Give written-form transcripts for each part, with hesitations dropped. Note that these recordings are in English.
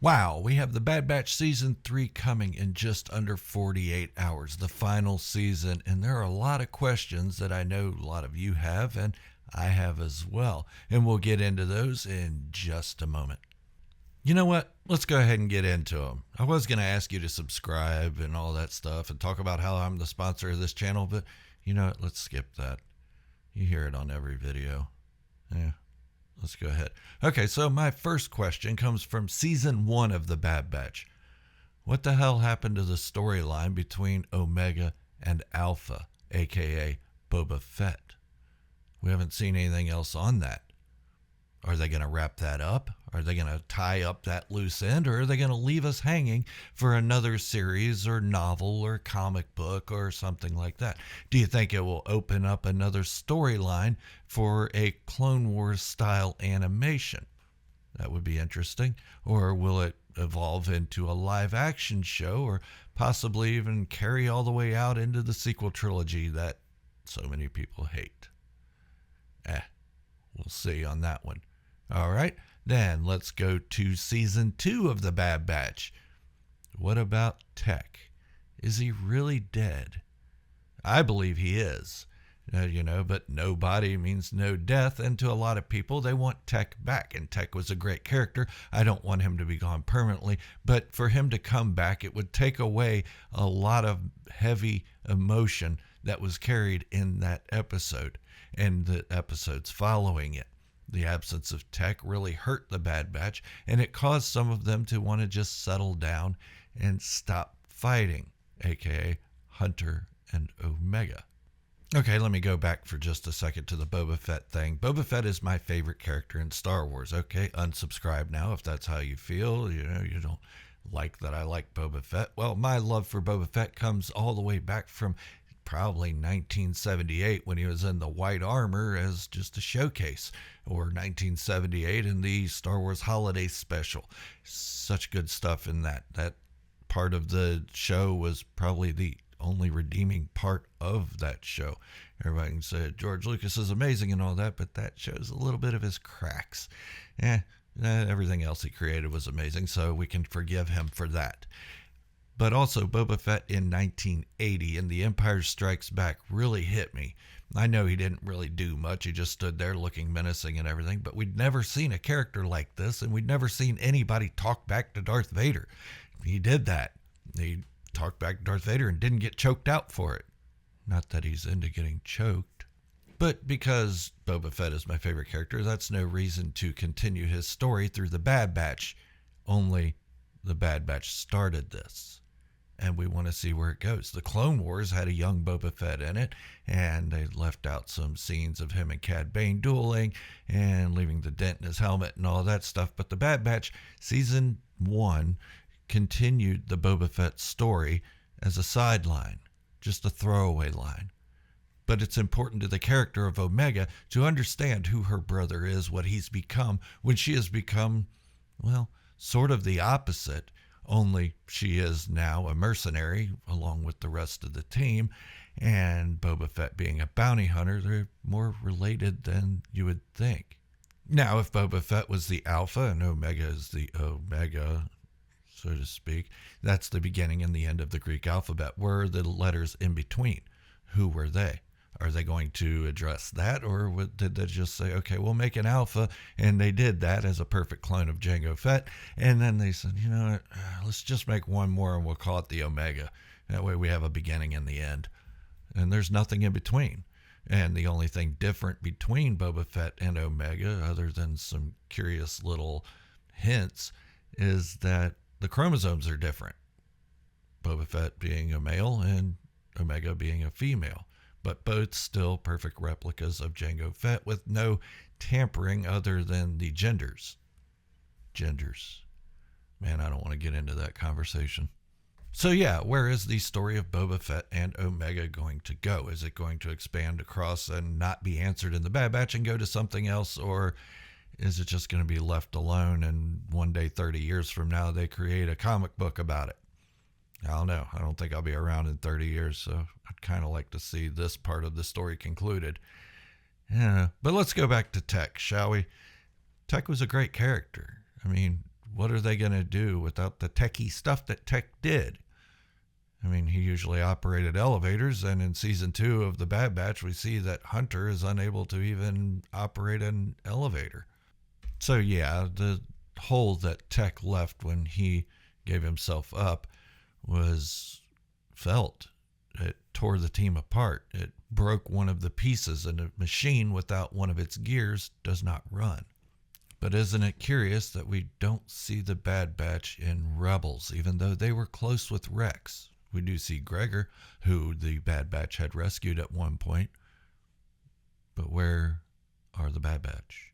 Wow, we have the Bad Batch Season 3 coming in just under 48 hours, the final season, and there are a lot of questions that I know a lot of you have, and I have as well. And we'll get into those in just a moment. You know what? Let's go ahead and get into them. I was going to ask you to subscribe and all that stuff and talk about how I'm the sponsor of this channel, but you know what? Let's skip that. You hear it on every video. Yeah. Let's go ahead. Okay, so my first question comes from Season 1 of The Bad Batch. What the hell happened to the storyline between Omega and Alpha, aka Boba Fett? We haven't seen anything else on that. Are they going to wrap that up? Are they going to tie up that loose end? Or are they going to leave us hanging for another series or novel or comic book or something like that? Do you think it will open up another storyline for a Clone Wars style animation? That would be interesting. Or will it evolve into a live action show or possibly even carry all the way out into the sequel trilogy that so many people hate? We'll see on that one. All right, then let's go to Season 2 of The Bad Batch. What about Tech? Is he really dead? I believe he is. But no body means no death, and to a lot of people, they want Tech back, and Tech was a great character. I don't want him to be gone permanently, but for him to come back, it would take away a lot of heavy emotion that was carried in that episode and the episodes following it. The absence of Tech really hurt the Bad Batch, and it caused some of them to want to just settle down and stop fighting, aka Hunter and Omega. Okay, let me go back for just a second to the Boba Fett thing. Boba Fett is my favorite character in Star Wars. Okay, unsubscribe now if that's how you feel. You don't like that I like Boba Fett. Well, my love for Boba Fett comes all the way back from probably 1978 when he was in the white armor as just a showcase, or 1978 in the Star Wars Holiday Special. Such good stuff in that. That part of the show was probably the only redeeming part of that show. Everybody can say George Lucas is amazing and all that, but that shows a little bit of his cracks. Everything else he created was amazing, so we can forgive him for that. But also Boba Fett in 1980 in The Empire Strikes Back really hit me. I know he didn't really do much. He just stood there looking menacing and everything, but we'd never seen a character like this, and we'd never seen anybody talk back to Darth Vader. He did that. He talked back to Darth Vader and didn't get choked out for it. Not that he's into getting choked. But because Boba Fett is my favorite character, that's no reason to continue his story through the Bad Batch. Only the Bad Batch started this, and we want to see where it goes. The Clone Wars had a young Boba Fett in it, and they left out some scenes of him and Cad Bane dueling and leaving the dent in his helmet and all that stuff. But the Bad Batch Season 1 continued the Boba Fett story as a sideline, just a throwaway line. But it's important to the character of Omega to understand who her brother is, what he's become, when she has become, well, sort of the opposite, only she is now a mercenary along with the rest of the team, and Boba Fett being a bounty hunter, they're more related than you would think. Now, if Boba Fett was the Alpha and Omega is the Omega, so to speak, that's the beginning and the end of the Greek alphabet. Where are the letters in between? Who were they? Are they going to address that, or did they just say, okay, we'll make an Alpha, and they did that as a perfect clone of Jango Fett, and then they said, you know what, let's just make one more and we'll call it the Omega. That way we have a beginning and the end, and there's nothing in between. And the only thing different between Boba Fett and Omega, other than some curious little hints, is that the chromosomes are different. Boba Fett being a male and Omega being a female, but both still perfect replicas of Jango Fett with no tampering other than the genders. Man, I don't want to get into that conversation. So yeah, where is the story of Boba Fett and Omega going to go? Is it going to expand across and not be answered in the Bad Batch and go to something else? Or is it just going to be left alone and one day 30 years from now they create a comic book about it? I don't know. I don't think I'll be around in 30 years, so I'd kind of like to see this part of the story concluded. Yeah, but let's go back to Tech, shall we? Tech was a great character. I mean, what are they going to do without the techie stuff that Tech did? I mean, he usually operated elevators, and in season 2 of The Bad Batch, we see that Hunter is unable to even operate an elevator. So yeah, the hole that Tech left when he gave himself up was felt. It tore the team apart. It broke one of the pieces, and a machine without one of its gears does not run. But isn't it curious that we don't see the Bad Batch in Rebels, even though they were close with Rex? We do see Gregor, who the Bad Batch had rescued at one point. But where are the Bad Batch?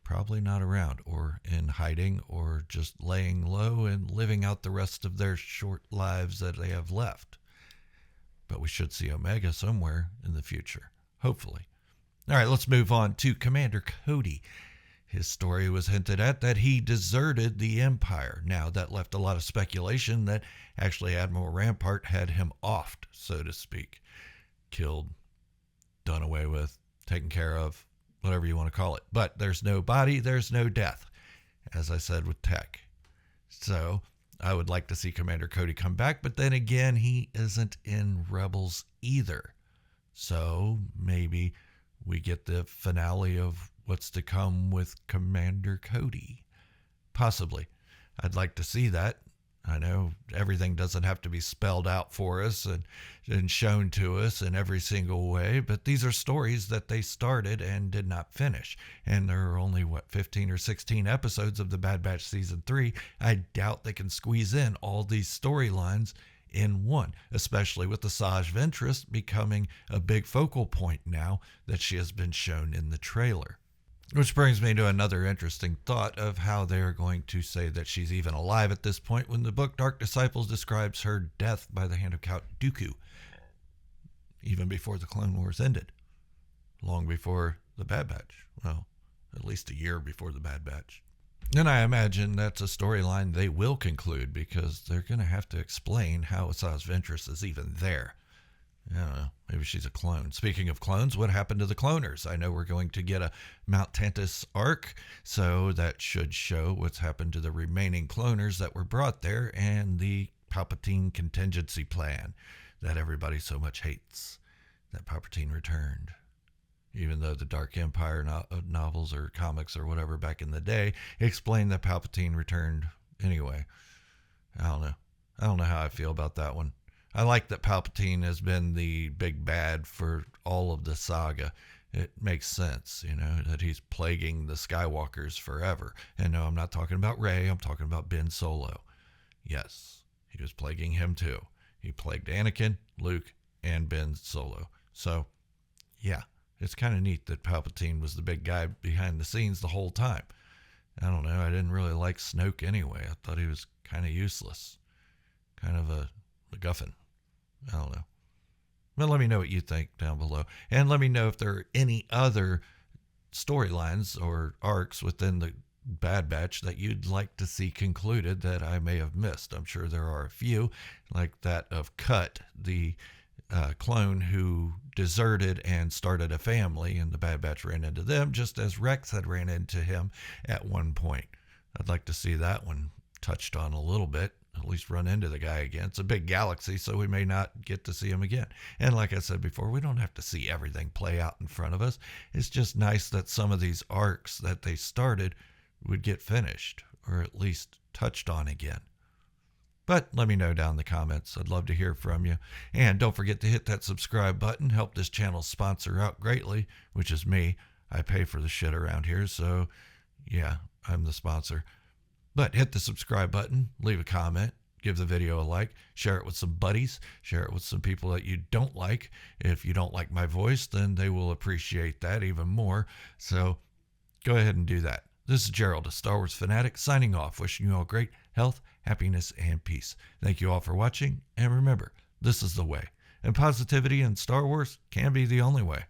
Probably not around, or in hiding, or just laying low and living out the rest of their short lives that they have left. But we should see Omega somewhere in the future, hopefully. All right, let's move on to Commander Cody. His story was hinted at that he deserted the Empire. Now, that left a lot of speculation that actually Admiral Rampart had him offed, so to speak. Killed, done away with, taken care of, whatever you want to call it. But there's no body, there's no death, as I said with Tech. So I would like to see Commander Cody come back, but then again, he isn't in Rebels either. So maybe we get the finale of what's to come with Commander Cody. Possibly. I'd like to see that. I know everything doesn't have to be spelled out for us and shown to us in every single way, but these are stories that they started and did not finish. And there are only, 15 or 16 episodes of The Bad Batch Season 3. I doubt they can squeeze in all these storylines in one, especially with Asajj Ventress becoming a big focal point now that she has been shown in the trailer. Which brings me to another interesting thought of how they are going to say that she's even alive at this point when the book Dark Disciples describes her death by the hand of Count Dooku, even before the Clone Wars ended, long before the Bad Batch. Well, at least a year before the Bad Batch. And I imagine that's a storyline they will conclude because they're going to have to explain how Asajj Ventress is even there. I don't know. Maybe she's a clone. Speaking of clones, what happened to the cloners? I know we're going to get a Mount Tantus arc, so that should show what's happened to the remaining cloners that were brought there and the Palpatine contingency plan that everybody so much hates. That Palpatine returned. Even though the Dark Empire novels or comics or whatever back in the day explained that Palpatine returned anyway. I don't know. I don't know how I feel about that one. I like that Palpatine has been the big bad for all of the saga. It makes sense, that he's plaguing the Skywalkers forever. And no, I'm not talking about Rey. I'm talking about Ben Solo. Yes, he was plaguing him too. He plagued Anakin, Luke, and Ben Solo. So, yeah, it's kind of neat that Palpatine was the big guy behind the scenes the whole time. I don't know. I didn't really like Snoke anyway. I thought he was kind of useless. Kind of a MacGuffin. I don't know. But let me know what you think down below. And let me know if there are any other storylines or arcs within the Bad Batch that you'd like to see concluded that I may have missed. I'm sure there are a few, like that of Cut, the clone who deserted and started a family, and the Bad Batch ran into them just as Rex had ran into him at one point. I'd like to see that one touched on a little bit. At least run into the guy again. It's a big galaxy, so we may not get to see him again. And like I said before, we don't have to see everything play out in front of us. It's just nice that some of these arcs that they started would get finished, or at least touched on again. But let me know down in the comments. I'd love to hear from you. And don't forget to hit that subscribe button. Help this channel sponsor out greatly, which is me. I pay for the shit around here, so yeah, I'm the sponsor. But hit the subscribe button, leave a comment, give the video a like, share it with some buddies, share it with some people that you don't like. If you don't like my voice, then they will appreciate that even more. So go ahead and do that. This is Gerald, a Star Wars fanatic, signing off, wishing you all great health, happiness, and peace. Thank you all for watching, and remember, this is the way. And positivity in Star Wars can be the only way.